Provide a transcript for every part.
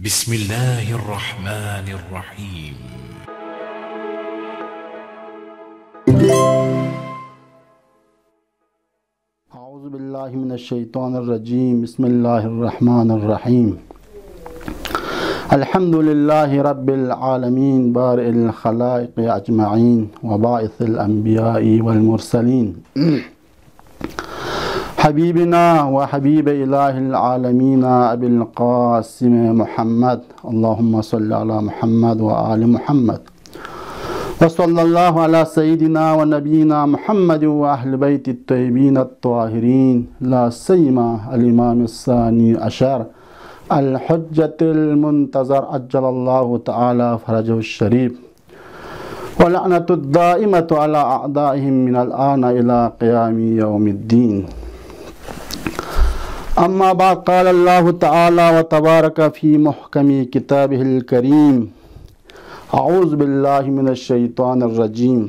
بسم الله الرحمن الرحيم. أعوذ بالله من الشيطان الرجيم. بسم الله الرحمن الرحيم. الحمد لله رب العالمين بارئ الخلائق أجمعين وباعث الأنبياء والمرسلين حبيبنا وحبيب إله العالمين أبي القاسم محمد. اللهم صل على محمد وآل محمد وصلى الله على سيدنا ونبينا محمد وأهل بيت الطيبين الطاهرين، لا سيما الإمام الثاني عشر الحجة المنتظر عجل الله تعالى فرجه الشريف، ولعنة الدائمة على أعدائهم من الآن إلى قيام يوم الدين. أما بعد، قال الله تعالى وتبارك في محكم كتابه الكريم: أعوذ بالله من الشيطان الرجيم.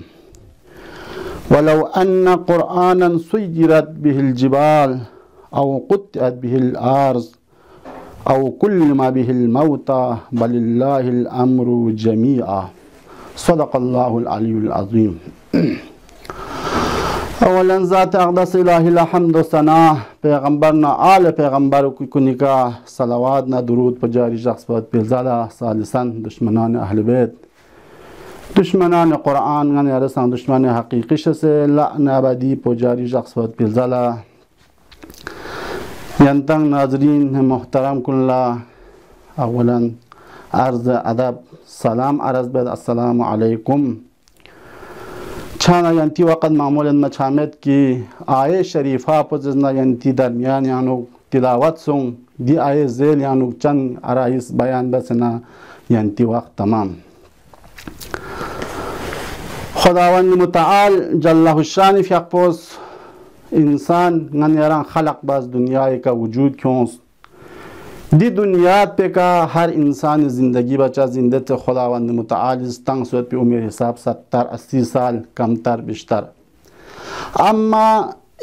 ولو أن قرآنا سيرت به الجبال أو قطعت به الأرض أو كلم به الموتى بل الله الأمر جميعا. صدق الله العلي العظيم. اولا ذات اقدس الهی الحمد و ثنا، پیغمبرنا آل پیغمبر کنیکا صلوات نا درود پر جاری شخص پر پیلزالا. ثالثا دشمنان اهل بیت، دشمنان قرآن غنی ارسان دشمن حقیقی شسه لعن ابدی پر جاری شخص پر پیلزالا. ینتن ناظرین محترم کلا، اولا عرض ادب سلام عرض بید. السلام علیکم. چانا ینتی وقت معمول ما چامد کی آیه شریفه پوزنا ینتی درمیان یانو تلاوت سون دی آیه زیل یانو چند عرایس بیان بسنا ینتی وقت تمام. خداوند متعال جل شان فیقپوس انسان غنیران خلق باز دنیای کا وجود کیونست دی دنیا پہ کا ہر انسان زندگی بچا زندہ تے خداوند متعال تنگ سوت پہ عمر حساب 70-80 سال کم تر بیشتر. اما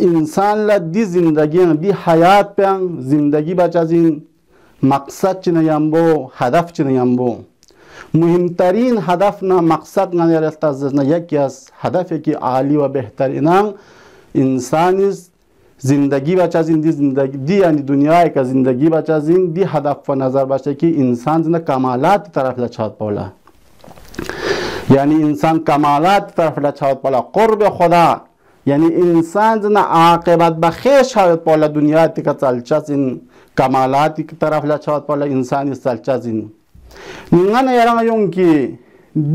انسان لا دی زندگی دی حیات پہ زندگی بچا زین مقصد چنہ یمبو هدف چنہ یمبو مهمترین هدف نا مقصد نا یرتازنا یکی از هدف کی عالی و بهترین انسانی زندگی بچا زین دی زندگی دی یعنی دنیای کا زندگی بچا زین دی هدف و نظر باشه که انسان زنده کمالات طرف لچاد پولا، یعنی انسان کمالات طرف لچاد پولا قرب خدا، یعنی انسان زنده عاقبت بخیر شاید پولا دنیا تیکا چلچا زین کمالاتی طرف لچاد پولا انسانی چلچا زین نگن یران یون کی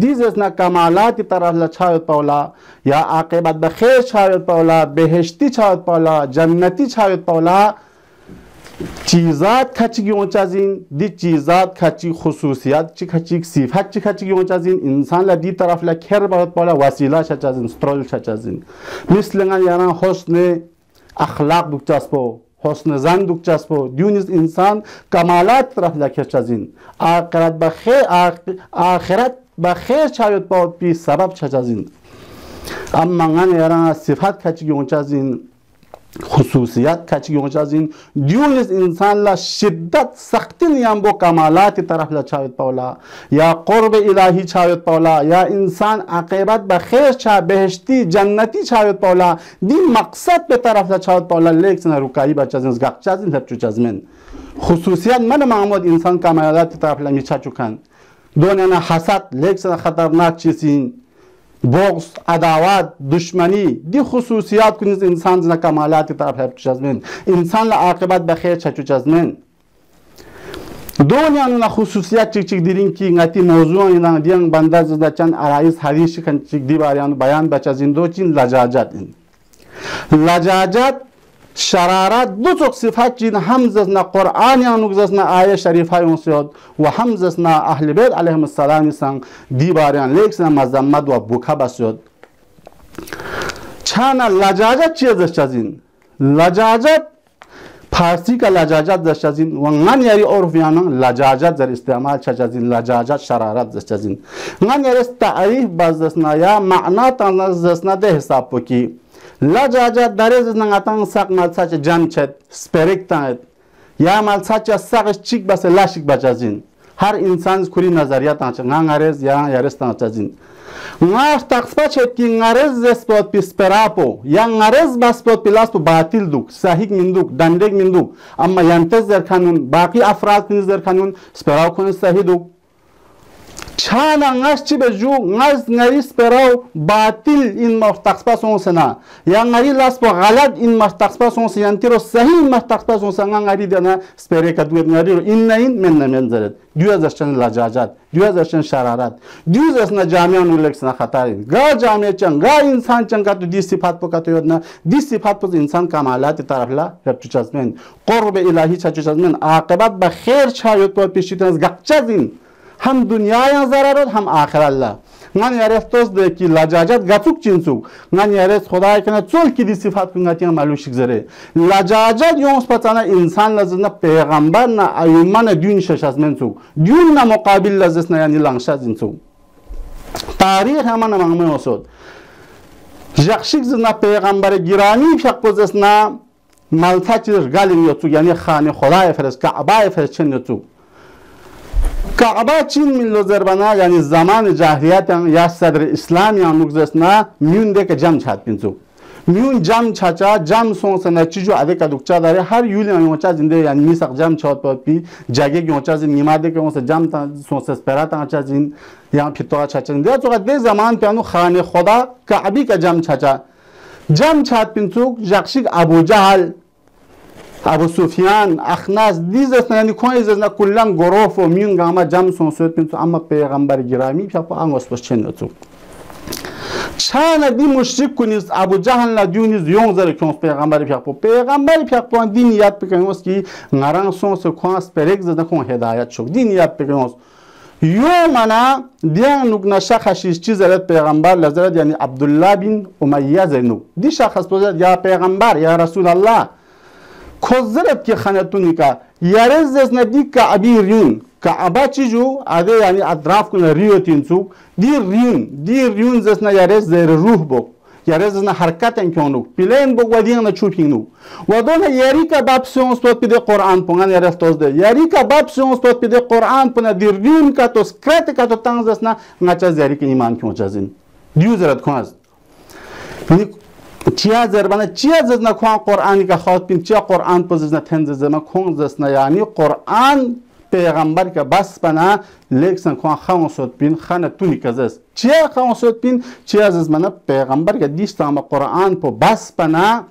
دیزنا کمالاتی طرف لچاد پولا یا عاقبت بخیر شاید پولا بهشتی شاید پولا جنتی شاید پولا چیزات کچی گیونچازین دی چیزات کچی خصوصیات چی کچی صفات چی کچی گیونچازین انسان لا دی طرف لا خیر باید پولا وسیله شچازین استرول شچازین مثل یران حسن اخلاق دوچاسپو حسن زن دوچاسپو دیونیز انسان کمالات طرف لا خیرچازین آخرت بخیر شاید پاود پی سبب چچازین. اما من یاران صفات کچی گونچازین خصوصیات کچی گونچازین دیونیز انسان لا شدت سختی نیام بو کمالات طرف لا شاید پولا یا قرب الهی شاید پولا یا انسان عاقبت بخیر چا بهشتی جنتی شاید پولا دی مقصد به طرف لا شاید پولا لیکن رکایی بچازین زگاچازین هر چوچازمن خصوصیات من محمد انسان کمالات طرف لا میچا چوکن دونینا حسد لیکن خطرناک چیزین بغض عداوت دشمنی دی خصوصیات کنیز انسان زنا کمالات طرف هر چوچازمن انسان لا عاقبت بخیر چا چوچازمن دونینا خصوصیات چیک چیک دیرین کی ngati موضوع اینا دیان بندا زدا چند عرایز حدیث کن چیک دی باریان بیان بچازین دو چین لجاجت لجاجت شرارت دو چوک صفات چین همزنا قرآن یانو زنا آیه شریفه یونسیاد و همزنا اهل بیت علیهم السلام سان دی باریان لیکن مذمت و بوکا بسیاد. چانا لجاجت چیه دشتازین؟ لجاجت فارسی کا لجاجت دشتازین و غن یاری عرف یانو لجاجت در استعمال چجازین لجاجت شرارت دشتازین غن یاری تعریف بازدسنا یا معنا تنزدسنا ده حساب پکی لجاجت درز نگاتان سق مالساچ جان چد سپریک تاید یا مالساچ سقش چیک بس لاشیک بچازین هر انسان کلی نظریات آنچه نگارز یا یارست آنچه زین ناش تقصبه چه کی نگارز اسپات پیسپراپو یا نگارز باسپات پیلاس پو باطل دوک صحیح مندوک دندگ مندوک اما ینتز در قانون باقی افراد کنیز در قانون سپراو کنیز صحیح دوک چانا ناش چی بجو ناش نری سپراو باطل این ماش تقصبه سونسنا یا نری لاس پو غلط این ماش تقصبه سونس ینتی رو صحیح ماش تقصبه سونس نگاری دینا سپری کدوم نگاری رو این نین من نمی‌ذارد دیوزشن لجاجت دیوزشن شرارت دیوزشن جامعه نولکسنا خطرین گا جامعه چن گا انسان چن کاتو دی صفات پو کاتو یادنا دی صفات پو انسان کمالات طرفلا ربطو چزمن قرب الهی چچو چزمن عاقبت بخیر چایوت پو پیشیتنز گچزین هم دنیای ضررت هم آخر الله من یارست توست ده کی لجاجت گچوک چینسو من یارست خدای کنه چول کی دی صفات کنگاتیان مالوشیک زره لجاجت یونس پتانه انسان لازم پیغمبر نه ایمان دین شش از منسو دین نه مقابل لازم نه یعنی لانشاز انسو تاریخ همان مهمه اسود جخشیک زنا پیغمبر گرامی فق پوزس نه مالتا چیز گالیم یوتو یعنی خانه خدای فرست کعبه فرست چن یوتو کعبه چین ملو زربنا یعنی زمان جاهلیت یا صدر اسلام یا نگذسنا میون ده که جمع چات پینسو میون جمع چاچا جمع سونس نچیجو اده کدوکچا داره هر یولی میونچا زنده یعنی میسق جمع چات پات پی جگه گونچا زین نیماده که اونس جمع سونس اسپرات آنچا زین یا پیتوا چاچا زنده تو قد زمان پیانو خانه خدا کعبی که جمع چاچا جمع چات پینسو جخشیک ابو جهل ابو سفیان اخناس دیزس یعنی کویز نه کلان گروف و میون گاما جام سونسوت پینتو اما پیغمبر گرامی پاپا انگوس پس چنتو چانا دی مشرک کنیز ابو جهل ندیونیز یون زره کنس پیغمبر پاپا دین یاد بکنیموس کی نران سونس کوانس پرک زدن کن هدایت شد دین یاد بکنیموس یو منا دیان نگنا شخصیش چیز زرد پیغمبر لزرد یعنی عبدالله بن امیه زینو دی شخص بزرد یا پیغمبر یا رسول الله کوزرت که خانتونی که یارز از ندی کعبی ریون کعبه چیجو آده یعنی اطراف کنه ریو تینسو دی ریون زسنا یارز زیر روح بو یارز زسنا حرکت انکونو پیلین بو ودیان نچوپینو و دونه یاری که باب سیونس پود پیده قرآن پونگان یارز توز ده یاری که باب سیونس پود پیده قرآن پونه دی ریون که تو سکرت که تو تنگ زسنا نچاز یاری که ایمان کیون چازین دیو زرد کناز چیا زربانه چیا زدن کوان قرآنی که خواهد بین چیا قرآن پوزیزن تنز زمان کون زدن یعنی قرآن پیغمبر که بس بنا لیکسن کوان خواهن سود بین خانه تونی که زست چیا خواهن سود بین چیا زدن پیغمبر که دیشت اما قرآن پو بس بنا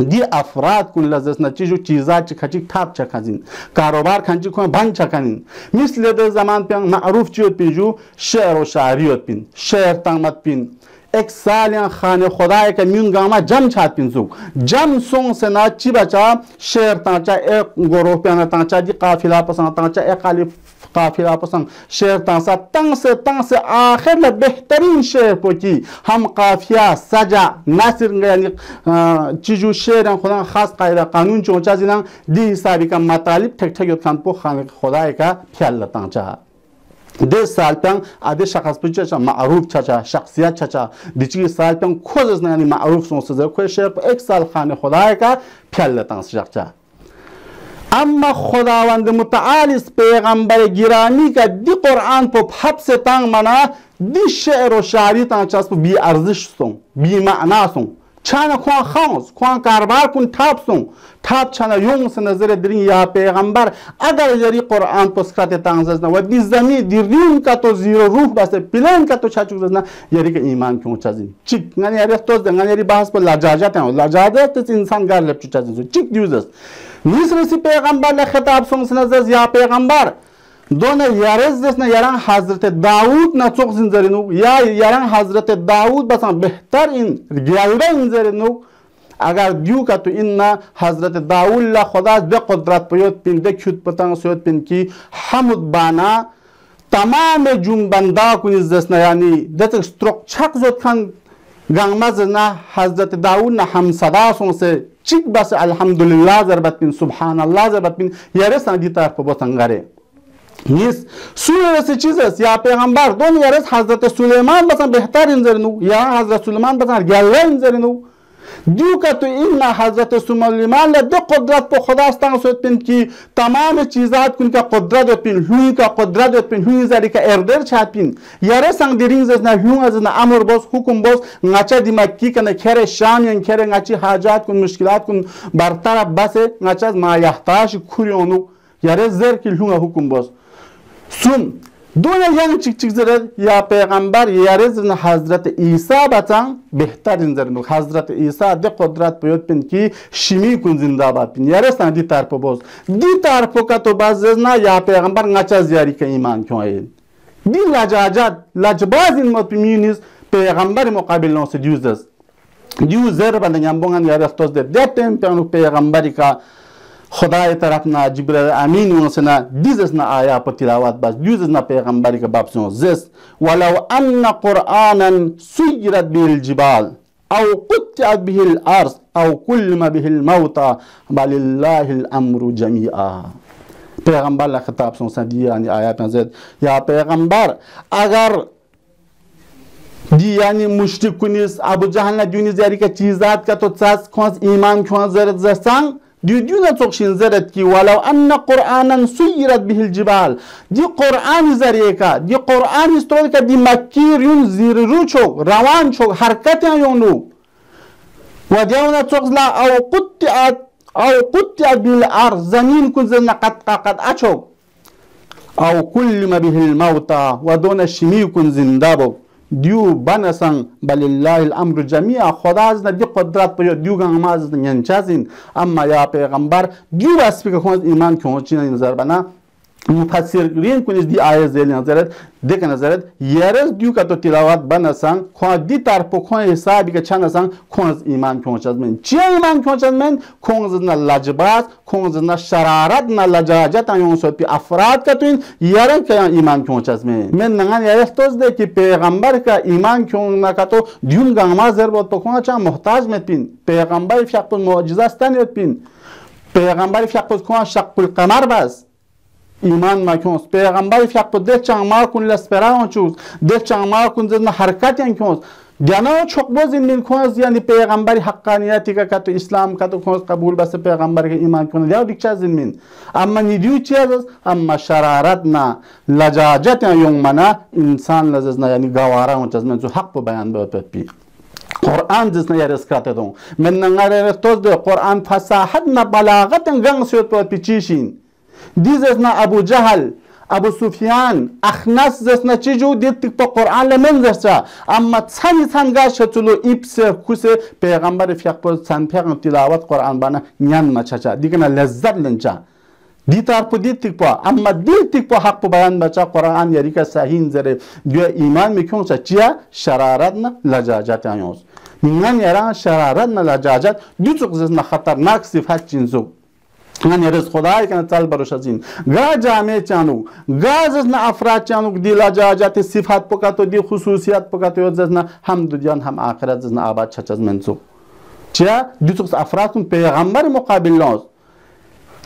دی افراد کن لازم نچیجو چیزا چی کچی تاب چکازین کاروبار کنچی کن بند چکنین مثل ده زمان پیان معروف چیوت پیجو شعر و شعریوت بین شعر تنمت بین एक साल यहाँ खाने खुदा के म्यून गामा जम छात पिंसु जम सोंग से ना ची बचा शेर तांचा एक गोरोह पे आना तांचा जी काफिला पसंद तांचा एक काली काफिला पसंद शेर तांसा तंग से आखिर ल बेहतरीन शेर पोची हम काफिया सजा नासिर यानी चीजू शेर खुदा खास कायदा कानून चोंचा जिना दी हिसाबी का मतालिब ठक ठक योत खान पो खाने खुदा का ख्याल तांचा दे साल पेंग आधे शख्स पुचे चा मारूफ चाचा शख्सियत चाचा दिची साल पेंग खोज न यानी मारूफ सोच से कोई शेर एक साल खाने खुदा का ख्याल लेता चाचा अम्मा खुदावंद मुतआल इस पैगंबर गिरामी का दी कुरान पो हब से तंग मना दी शेर और शायरी तांचा पो बी अर्जिश सो बी माना सो چانا خوان خانس خوان کاربار کن تاب چانا یون سه نظر درین یا پیغمبر اگر یاری قرآن پسکات تانزنا و دی زمین دی ریم کا تو زیرو روح بسه پلان کا تو چاچو زنا یاری که ایمان کیون چازین چیک یعنی یاری توز دنگان یاری بحث پر لجاجت ہیں لجاجت تو انسان گار لپ چازین چیک دیوزس نیسرسی پیغمبر له خطاب سون سه نظر یا پیغمبر دونه یارز دسنا یاران حضرت داوود نه چوک زنجرینو یا یاران حضرت داوود بسان بهتر این گیالده زنجرینو اگر دیو که تو این حضرت داوود لا خدا به قدرت پیوت پین ده کیوت پتانگ سویت پین کی حمد بانا تمام جنبندا کنیز دسنا یعنی دست استروک چک زود کن گانگمز نه حضرت داوود نه همصدا سون سه چیک بس الحمدلله ضربت پین سبحان الله ضربت پین یارسان دی طرف بوتنگاره نیست سوره چه چیز است یا پیغمبر دون یارس حضرت سلیمان مثلا بهتر انزرنو یا حضرت سلیمان مثلا گله انزرنو दियो का तो इन हजरत सुलेमान ला दे कुदरत पे खुदास्तान सोत पिन की तमाम चीजात कुन का कुदरत पिन हुई का कुदरत पिन हुई जारी का एर्दर छापिन यारे संग दिरिंग जना हुई जना अमर बोस हुकुम Bose ngacha di makki kana khere sham yan khere ngachi hajat kun mushkilat kun bartaraf base ngacha ma yahtaj kuryonu yare zer ki hunga hukum boss sun dona yang chik chik zere ya peygamber yare zin hazrat İsa batan behtarin zernu hazrat İsa de kudrat peyot pin ki shimi kun zindabad pin yare san di tarpo boss di tarpo ka to bazna ya peygamber ngacha ziyari ka iman kyoyin di lajajat lajbazin mutminiz peygamber mukabil non se diu zer banda nyambongan yare stos de detem penu peygamberi ka खुदा तरफ ना जिब्राइल अमीन उनसे ना दिस ना आया पर तिलावत बस दिस ना पैगंबर के बाप सुनो जिस वलो अन्ना कुरानन सुयरत बिल जिबाल औ कुत्तिअत बिल अर्स औ कुल्लमा बिल मौता बलिल्लाहिल अम्रु जमीआ पैगंबर ला खिताब सुनो सा दिया यानी आयत में जिद या पैगंबर अगर दी यानी मुश्रिक कुनिस अबू जहल ना दुनिया जारी का चीजात का तो सास खोस ईमान खोस जरत जsang Düdüne çok şinzeret ki velav anna Kur'anan suyirat bihil cibal di Kur'an zariyeka di Kur'an istolika di makkir yun ziriru çok ravan çok hareket yonu ve diyavna çok la av kuttiat bil ar zamin kun zirna kat açok av kullima bihil mauta ve dona şimi kun zindabo diu banasan balillahil amru jamia खुदा ने दी कुदरत पर दिu गंगमाज यंचाजिन अम्मा या पैगंबर दिu वास्पिक खोज ईमान क्यों चिन नजर बना मुफस्सिरीन कुनिस दी आयत जेल नजरत देख नजरत यरस दिu का तो तिलावत बनासन खो दी तार पो खो हिसाब के छनसन खोज ईमान क्यों चजमेन चे ईमान क्यों चजमेन खोज न लजबात खोज न शरारत न लजाजत आयों सो पे अफराद का तो यरस का ईमान क्यों चजमेन मैं नंगन यरस तो दे कि पैगंबर का ईमान क्यों ना का तो दिu गंगमाज जरूरत तो खो चा मोहताज में पिन पैगंबर फक मौजज़ा स्तान पिन पैगंबर फक खो शक्ल कमर बस iman makons peygamber fiaq de çangma kun l'esperan chuz de çangma kun zin hareket yan kons gana çok bozin min kons yani peygamber hakkaniyati ka to islam ka to kons kabul bas peygamber ke iman kun ya dikchazin min amma ni diu chaz amma shararatna lajajat yung mana insan lazna yani gawara chazmen zo hak bu bayan böpet bi Kur'an जिसने यार इसकाते दो मैं नंगारे तो दे कुरान फसाहत न बलागत गंग से तो पिचीशिन Dizes na Abu Jahal, Abu Sufyan, Akhnas zesna çicu dittik po Kur'an'la menzersa amma san gaşa tulu ipse kuse peygamber fiyakpo san peygamber tilavat Kur'an bana nyanma çaça dikena lezzet lenca ditar po dittik po amma dittik po hak po bayan baca Kur'an yarika sahin zere diyor iman mi kyonsa çiya şararatna lajajat ayos mingan yaran şararatna lajajat düçük zesna khatarnak sifat cinzu Hani yarız Xuday kana tal baruşazin. Ga jame çanu, ga zna afrat çanu di lajajat sifat pokato di hususiyat pokato zna ham dünyan ham ahiret zna abad çaçaz mensup. Çya dütüks afratun peygamber mukabillos.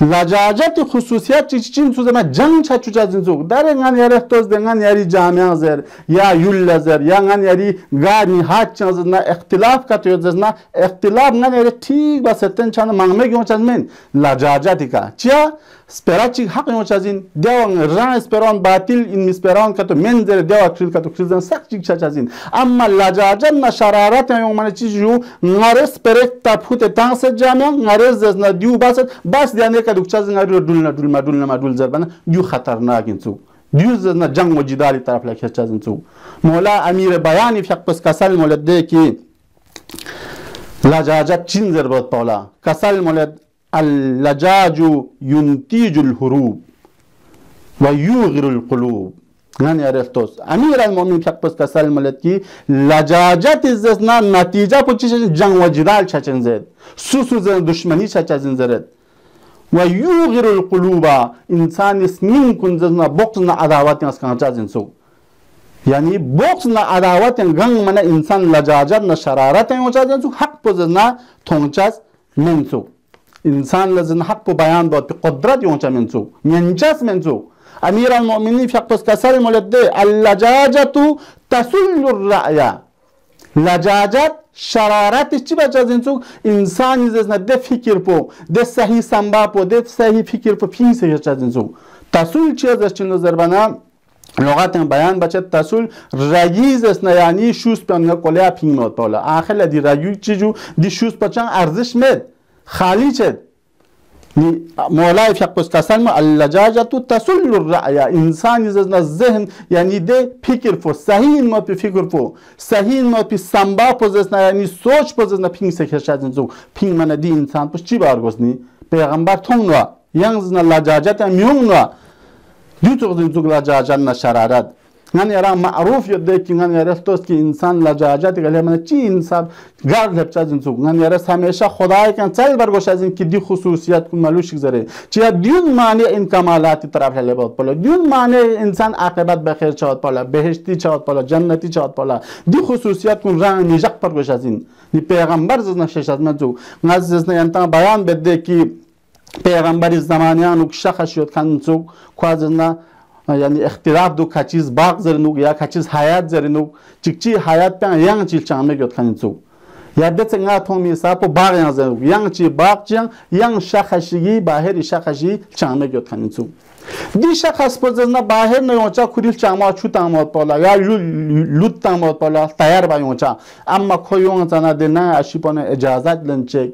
Lajajat hususiyat çiçin suzama jang çaçucazin zuk. Dare ngan yarı toz dengan yari jamiyan zer ya yullazer ya ngan yari ga nihat çazna ihtilaf katıyor zna ihtilaf ngan yari ठीक basetten çanı mangme gyoçazmen lajajat ka. Çya sperachi hak gyoçazin dewan ran speron batil in speron kato menzer dewa kril kato krizan sakçik çaçazin. Amma lajajat na şararat yon mane çiju ngare speret tapute tanse jamiyan ngare zna diu bas diane ka dukchaz ngari dulna madul zarbana diu khatarnak insu diu zna jang wajidali taraf la khachaz insu mola amir bayani fiqs kasal molad de ki lajajat chin zarbat paula kasal molad al lajaju yuntijul hurub ve yughirul qulub yani arestos amir al mu'min fiqs kasal molad ki lajajat izna natija puchi jang wajidal chachin zed susu zan dushmani chachazin zed ve yughirul quluba insan ismin kun zna boxna adawat yaskan chazin so yani boxna adawat gang mana insan lajajat na shararat yo chazin so hak pozna thongchaz menso insan lazın hak po bayan dot qudrat yo chamenso nyanchas menso amir al mu'minin fiqs kasal muladde al lajajatu tasullur ra'ya lajajat شرارت چی بچازین تو انسانی زنا ده فکر پو ده صحیح سنبا پو ده صحیح فکر پو پینسه بچازین تو تسول چی ازش چند زربنا لغت بیان بچه تسول رگیز است نه یعنی شوس پیانیا کلیا پینمات بالا آخر دی رگی چیجو دی شوس پچان ارزش مد خالی چد مولای فیق پس کسان ما اللجاجة تسول الرأي انسان زنا ذهن یعنی ده فکر فو صحیح ما پی فکر فو صحیح ما پی سنبا پوزسنا یعنی سوچ پوزسنا پینگ سکر شدن زو پینگ من دی انسان پس چی بارگوزنی پیغمبر تون نوا ینگ زنا لجاجت میون نوا دو تو زوگ لجاجت نشرارت من یارا معروف یده کی من یارا توست کی انسان لجاجت گله من چی انسان گرد لبچاز زوگ من یارا همیشه خدای کن چل برگوش از این کی دی خصوصیت کن ملوش گذره چیا دیون معنی این کمالات طرف لباد بالا دیون معنی انسان عاقبت بخیر چاد بالا بهشتی چاد بالا جنتی چاد بالا دی خصوصیت کن رنگ نیجق برگوش از این نی پیغمبر زنا شش از من زوگ نزد زنا بیان بده کی پیغمبر زمانیان و شخص شد کنزوگ کوازنا یعنی اختلاف دو کچیز باغ زرنوگ یا کچیز حیات زرنوگ چیکچی حیات پیان ینگ چیل چانمه گید کنزوگ یا دست نگاه تون میسا پو باغ ینگ زرنوگ ینگ چی باغ چیان ینگ شخصی باهر شخصی چانمه گید کنزوگ دی شخص پوزنا باهر نیونچا کوریل چاما چو تامات بالا یا لود تامات بالا تیار بایونچا اما کویون زنا دنا اشیپانه اجازت لنچه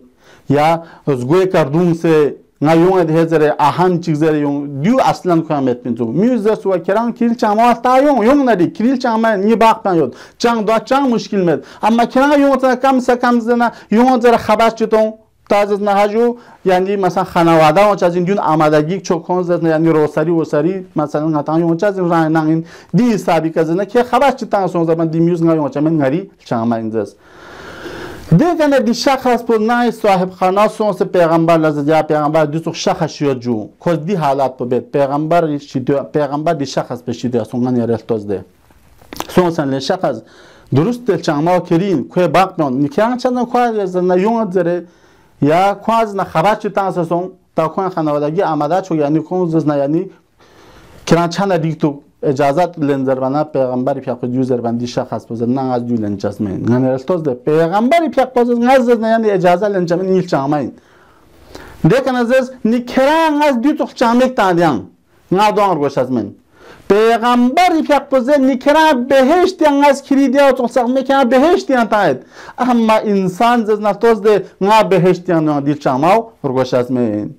یا زگوی کردون سه نایون ده زره آهن چیزره یون دیو اصلا کامت پینتو میوزه سو کران کریل چاما تا یون ندی کریل چاما نی باق پیاد چنگ دو چنگ مشکل مد اما کران یون تا کم سه کم زنا یون زره خبر چتون تازه نهاجو یعنی مثلا خانواده و چازین دیون آمادگی چوکون زد یعنی روسری وسری مثلا نتان یون چازین راه نگین دی حسابی کزنه که خبر چتان سون زمان دی میوز نگیون چمن نری چاما اینجاست دیگه دی شخص پر نای صاحب خانه سونس پیغمبر لزدیا پیغمبر دوست شخص شد جو کز دی حالات تو بید پیغمبر دی شخص بشیده سونگان یارستوز ده سونسن لی شخص درست دل چنما کرین کوی باق میان نیکیان چندن کوی زن یون زره یا کوی زن خبر چی تانس سون تا کوی خانوادگی آماده چو یعنی کوی زن یعنی کران چند دیگ تو اجازت لنزر بنا پیغمبر پیاق دیوزر بندی شخص بزر نه از دیو لنجاز مین نه نرستوز ده پیغمبر پیاق بزر ناز نه یعنی اجازه لنجام نیل چامین دیکن از نیکران از دیو تو چامک تادیان نه دور گوش از من پیغمبر پیاق بزر نیکران بهشت از کلیدیا تو سق میکنه بهشت تاید اما انسان از نتوز ده نه بهشت نه دیل چاماو گوش از من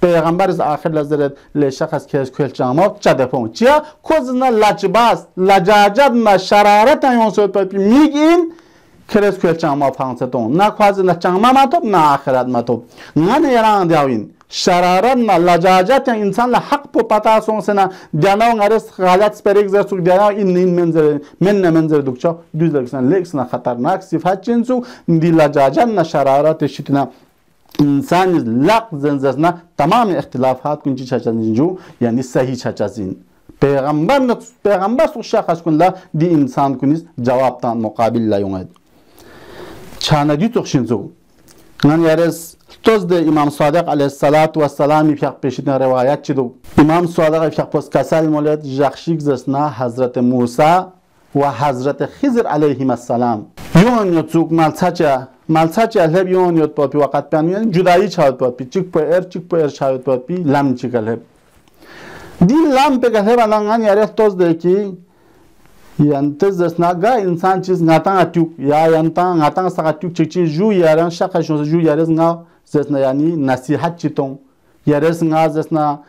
پیغمبر از آخر لذت لشخص که از کل چامات چه دپون چیا کوزنا لجباس لجاجت ما شرارت ایون سوت پی میگین که از کل چامات فانستون نه کوزنا چامات ماتوب نه آخرت ماتوب نه نیران دیاوین شرارت ما لجاجت انسان لحق پو پتا سون سنا دیانو غرس غلط سپریک زرسو دیانو این منظر دکچا دوز لکسن لکسن خطرناک صفات جنسو دی لجاجت نه شرارت شتنا انسان لق زنزنا تمام اختلافات کنچی چچازین جو یعنی صحیح چچازین پیغمبر سو شخص کن لا دی انسان کنیز جواب تان مقابل لا یومد چانه دی تخشین زو من یارس توز ده امام صادق علیه السلام پیق پیشیدن روایت چی دو امام صادق پیق پس کسال مولد جخشیک زسنا حضرت موسی و حضرت خضر علیهم السلام یون یوتسوک مالساچ الهب یون یوت پاپی وقت پیانوین جدایی چاوت پاپی چیک پر چاوت پاپی لام چیک الهب دی لام pe الهب الان یاری توز ده کی یانتز دسناگا انسان چیز ناتان اتیوک یا یانتان ناتان ساعتیوک چیچی جو یاران شخص جو یارز نا زسنا یعنی نصیحت چیتون یارز نا زسنا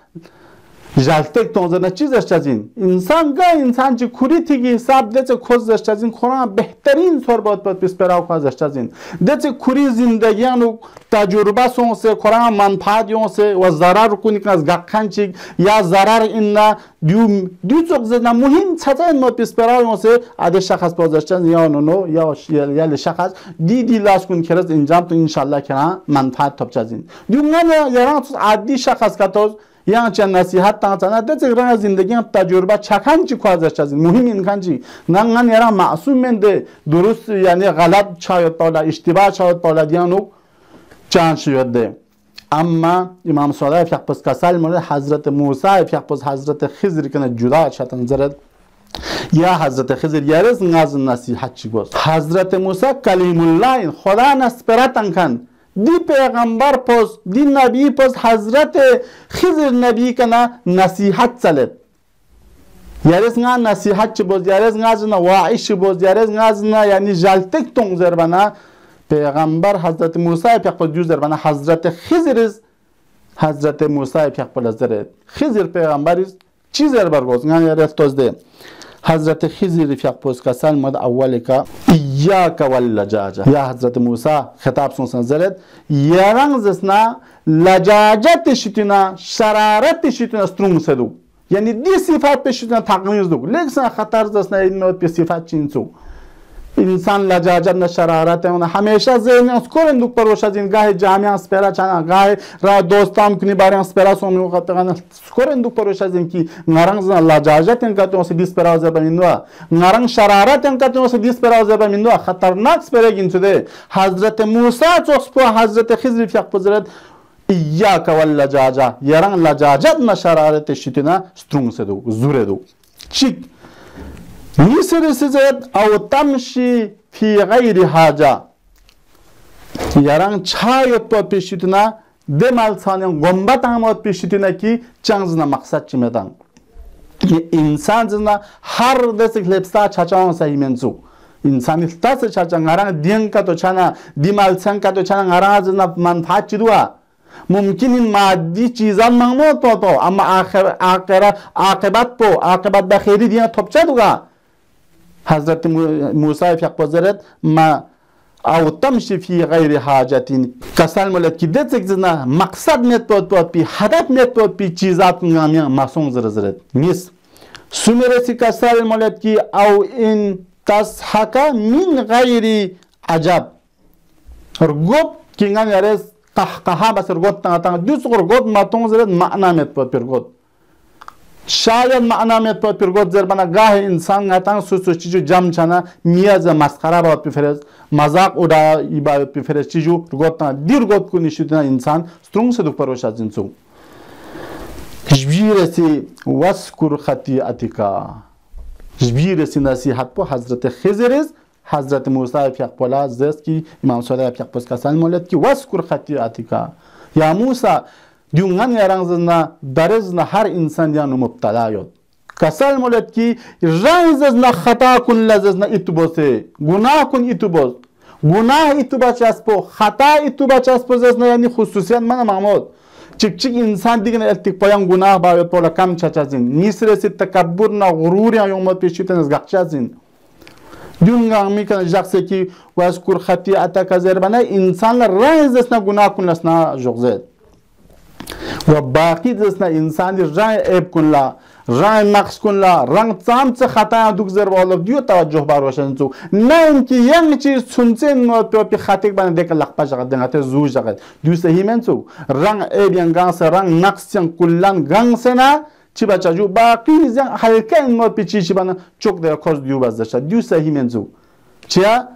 جالتک تونزنا چیزش چازین انسان گا انسان چی کوری تیگی حساب دچه کوزش چازین قرآن بهترین صحبت باد پیش براو کوزش چازین دچه کوری زندگیانو تجربه سونسه قرآن منفعت یونسه و ضرر کنی که از گقن چیگ یا ضرر اینا دیو چوک زدنا مهم چازین ما پیش براو یونسه عده شخص بازش چازین یا نونو یا شخص دی لاس کن کرد انجام تو انشالله کرا منفعت تاب چازین دیو نه یاران عادی شخص کاتوز یا چند نصیحت تانچنا دچه رنگ زندگی تجربه چکن چی کوازش چازین مهم این کنچی نگن یارا معصوم منده درست یعنی غلط چایت بالا اشتباه چایت بالا دیانو چند شد ده اما امام صادق فیق پس کسال مورد حضرت موسی فیق پس حضرت خضر کنه جدا چتن زرد یا حضرت خضر یارز ناز نصیحت چی گوست حضرت موسی کلیم الله خدا نسپرتن کن دی پیغمبر پس دی نبی پس حضرت خضر نبی کنا نصیحت سلت یارز نصیحت چی بوز یارز نه واعش بوز یارز نه یعنی جلتک تون زربنا پیغمبر حضرت موسی پیغمبر جو زربنا حضرت خضر حضرت موسی پیغمبر زرد خضر پیغمبر چی زربر گوز نه یارز توز ده حضرت خضر پیغمبر کسان مد اولی کا ایاک واللجاجه یا حضرت موسی خطاب سون زرد یاران زسنا لجاجت شتینا شرارت شتینا سترون سدو یعنی دی صفات پیشتن تقمیز دو لیکن خطر زسنا این مود پی صفات چینسو انسان لجاجت نه شرارت اون همیشه ذهن اسکورن دو پروش از این گاه جامعه اسپرا چنا گاه را دوستام کنی باره اسپرا سومی وقت گان اسکورن دو پروش از این کی نارنگ زن لجاجت ان کاتو س دیس پراز بمینوا نارنگ شرارت ان کاتو س دیس پراز بمینوا خطرناک سپرگین شده حضرت موسی چوسپو حضرت خضر فیق پزرت ایاک واللجاجه یاران لجاجت نه شرارت شتینا سترون سدو زوره دو چیک نیسر سزد او تمشی فی غیر حاجه یاران چای تو پیشیتنا دمال سانن گمبت همات پیشیتنا کی چنگزنا مقصد چی میدن انسان زنا هر دست کلپستا چاچان سایمنزو انسانی تاس چاچان غران دین کا تو چانا دیمال سان کا تو چانا غران زنا منفعت چی دوا ممکن این مادی چیزان مغمود تو اما عاقبت پو عاقبت بخیری دینا توبچه دوگا حضرت موسی پیغمبر ما او تمشي في غير حاجتين کسال ملت کی دت زنا مقصد نت پوت پی هدف نت پوت پی چیزات نامی ماسون زرزرت نیس سومرسی کسال ملت کی او ان تسحق من غیر عجب رغب کینگان یارس قهقه بس رغب تا دوس رغب ماتون زرت معنا نت پوت رغب شاید معنا میت پات پیرگود زر بنا گاه انسان نتان سوسو چیزو جم چنا میاز مسخره باید پیفرست مذاق اودا باید پیفرست چیزو رگود تا دیر گود کنی شدنا انسان سترونگ سدوک پروش از انسو جبیرسی واسکر خطیعتکا جبیرسی نصیحت پو حضرت خضر حضرت موسی پیغمبر زست کی امام صادق پیغمبر کسان مولد کی واسکر خطیعتکا یا موسی دیونگان یارانزنا درزنا هر انسان دیانو مبتلا یاد کسال مولد کی رنزنا خطا کن لزنا اتوبوسه گناه کن اتوبوس گناه اتوبا چسبو خطا اتوبا چسبو زنا یعنی خصوصیت من محمود چک انسان دیگه التیک پایان گناه باید پولا کم چچازین نیسرسی تکبر نا غرور یا یومت پیشیتن از گخچازین دیونگان میکنه جخصه کی واسکر خطیعتا کزر بنا انسان رنزنا گناه کن لسنا جغزید و باقی دستنا انسان دی رای عیب کن لا رای نقص کن لا رنگ تام چه خطا دوک زر والو دیو توجه باروشن تو نه اینکه ینگ چیز سنسن نو پی خاطر بنا دک لقپا جگد دنگات زو جگد دیو سهی من تو رنگ عیب ین گانس رنگ نقص ین کلان گانس نه چی بچه جو باقی زن حلقه نو پی چی بنا چوک در کورس دیو بازداشت دیو سهی من تو چیا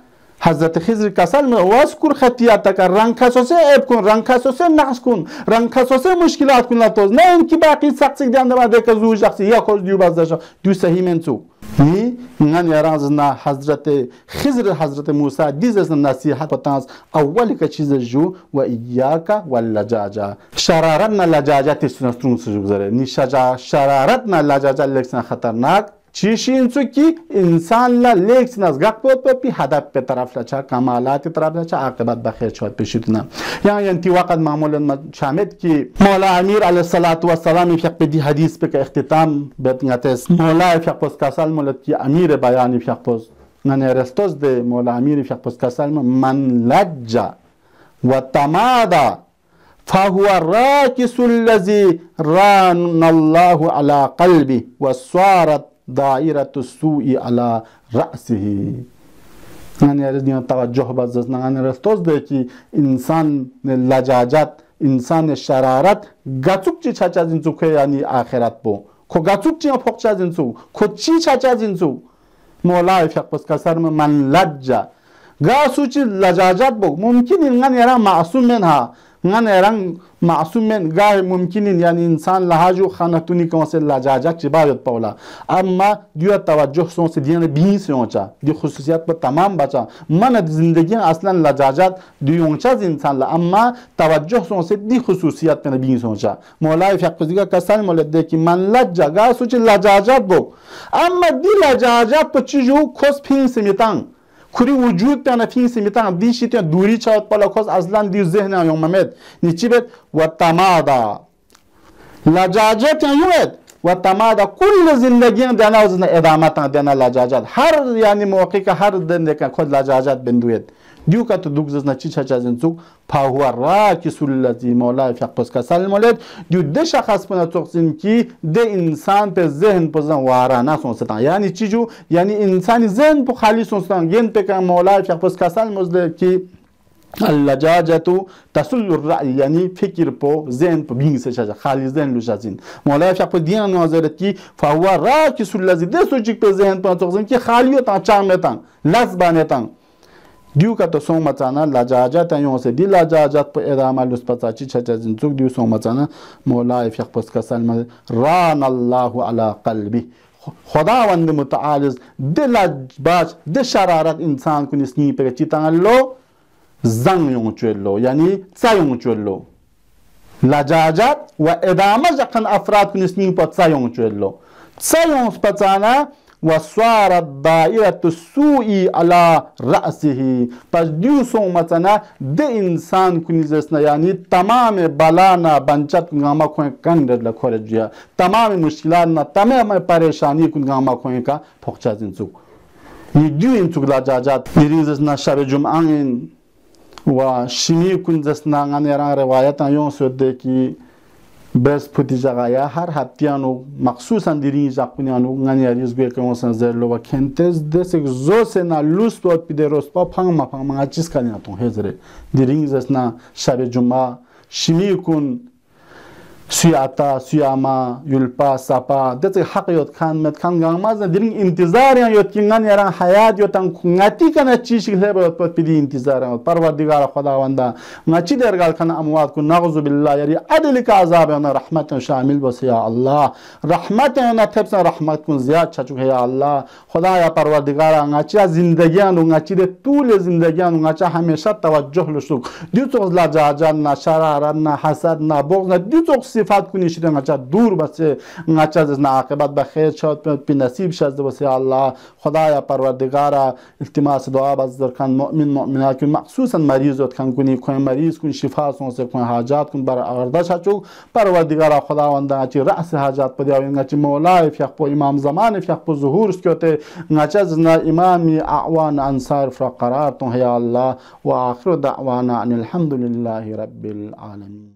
حضرت خضر کسال می واسکر خطیعتک رنگ خاصه عیب کن رنگ خاصه نقص کن رنگ خاصه مشکلات کن لاتوز نه اینکه باقی سقسی دیانده بعد که زوج شخصی یا کورس دیو بازداشت دیو صحیح منتو نی نان یارانزنا حضرت خضر حضرت موسی دیز نصیحت پتانس اولی که چیز جو و ایاک واللجاجه شرارت نه لجاجت سنستون سجوزره نی شرارت نه لجاجه لکسن خطرناک چیشی انسو کی انسان لا لیکس ناز گپ پوت پی هدف به طرف لچا کمالات طرف لچا عاقبت بخیر شد پیشیدنا یعنی انتی وقت معمولا شامد کی مولا امیر علیه الصلاة والسلام فیق بدی حدیث به اختتام بتنگتس مولا فیق پس کسال مولد کی امیر بیانی فیق پس نه رستوز ده مولا امیر فیق پس کسال من لجا و تمادا فهو الراكس الذي ران الله على قلبه وصارت دائرة السوء على رأسه یعنی از دیگر توجه باز نگاه رستوز ده که انسان لجاجت انسان شرارت گچوک چی چچ از اینسو که یعنی آخرت بو کو گچوک چی پخچ از اینسو کو چی چچ از اینسو مولای فیق پس کسر من لجا گاسو چی لجاجت بو ممکن اینگان یران معصوم منها اینگان یران معصوم گاه ممکنین یعنی انسان لحاجو خانتونی کون سے لجاجت چبایت پولا اما دیو توجه سون سے دیان بین سے اونچا دی خصوصیات پر تمام بچا من زندگی اصلا لجاجت دیو اونچا انسان لا اما توجه سون سے دی خصوصیات پر بین سے اونچا مولا فقزی کا کسان مولد دے کہ من لجا سوچ لجاجت بو اما دی لجاجت پر چیزو کس پین سے میتان کری وجود پیانه فین سمیتان دی شیطان دوری چاوت پالا کس اصلا دی ذهن یوم ممد نیچی بید و تمادا لجاجت یومد و تمادا کل زندگی دینا وزن ادامتا دینا لجاجت هر یعنی موقعی که هر دن دیکن خود لجاجت بندوید دیو که تو دوگزنا چی چه چیزن سوک پاهو راکی سلتی مولای فقپس کسال مولد دیو ده شخص پنا توقسین کی ده انسان په ذهن پزن وارانه سونستان یعنی چی جو یعنی انسانی ذهن په خالی سونستان ین په که مولای فقپس کسال مزد کی اللجاجتو تسل الرأي یعنی فکر پو ذهن پو بینگ سے شاجا خالی ذهن لوشازین مولای فقپ دیان نوازرت کی فهو راکی سلتی ده سوچک په ذهن پنا توقسین کی خالیو تان چامتان لزبانتان دیو که تو سومتانا لجاجت یون سے دی لجاجت پا ادامه لسپتا چی چچا زنزوک دیو سومتانا مولای فیق پس کسال ران الله علی قلبی خداوند متعالز دی لجباج دی شرارت انسان کنی سنی پر چی تانلو زن یون چولو یعنی چا یون چولو لجاجت و ادامه جقن افراد کنی سنی پر چا یون چولو چا یون سپتانا وصارت دائرة السوء على رأسه پس دیو سومتنا ده انسان کنیزسنا یعنی تمام بلانا بنچت کنگاما کوئن کندر لکھورت جیا تمام مشکلاتنا تمام پریشانی کنگاما کوئن کا پخچا زنسوک یہ دیو انسوک لجاجات دیریزسنا شب جمعان و شمی کنیزسنا غنیران روایتا یون سوده کی بس پوتی جاگایا هر هفتیانو مخصوصا دیرین جاکنیانو غنی ریز گوی که اونسان زرلو و کنتز دست زوسه نا لوس بود پیده روز با پنگ ما چیز کنیاتون هزره دیرین زسنا شب جمعه شمی کن سیاتا سیاما یلپا سپا دست حق یاد کن مت کن گاماز دیرین انتظاریان یاد کی غنی ران حیات یادن نتی کنه چیزی که باید پیدی انتظاریان پروردگار خداوندا نچی درگال کنه اموات کو نعوذ بالله یاری عدل کا عذاب و رحمت شامل بس یا الله رحمت و تبس رحمت کن زیاد چچو یا الله خدایا پروردگار نچی زندگیان و نچی طول زندگیان و نچی همیشه توجه لشو دیو تو لجاجت نه شرارت نه حسد نه بغض نه دیو تو صفات کنی شده نچا دور بسه نچا از عاقبت بخیر شد به نصیب شد بسه الله خدایا پروردگارا التماس دعا بازدار کن مؤمن مؤمنات کن مخصوصا مریضات کن کنی کوی مریض کن شفا سونسه کن حاجات کن بر اردش چو پروردگارا خداوند چی رأس حاجات پدیا نچ مولای فیق پو امام زمان فیق پو ظهور سکوته نچا از امام اعوان انصار فقرار تو یا الله و آخر دعوانا ان الحمد لله رب العالمین.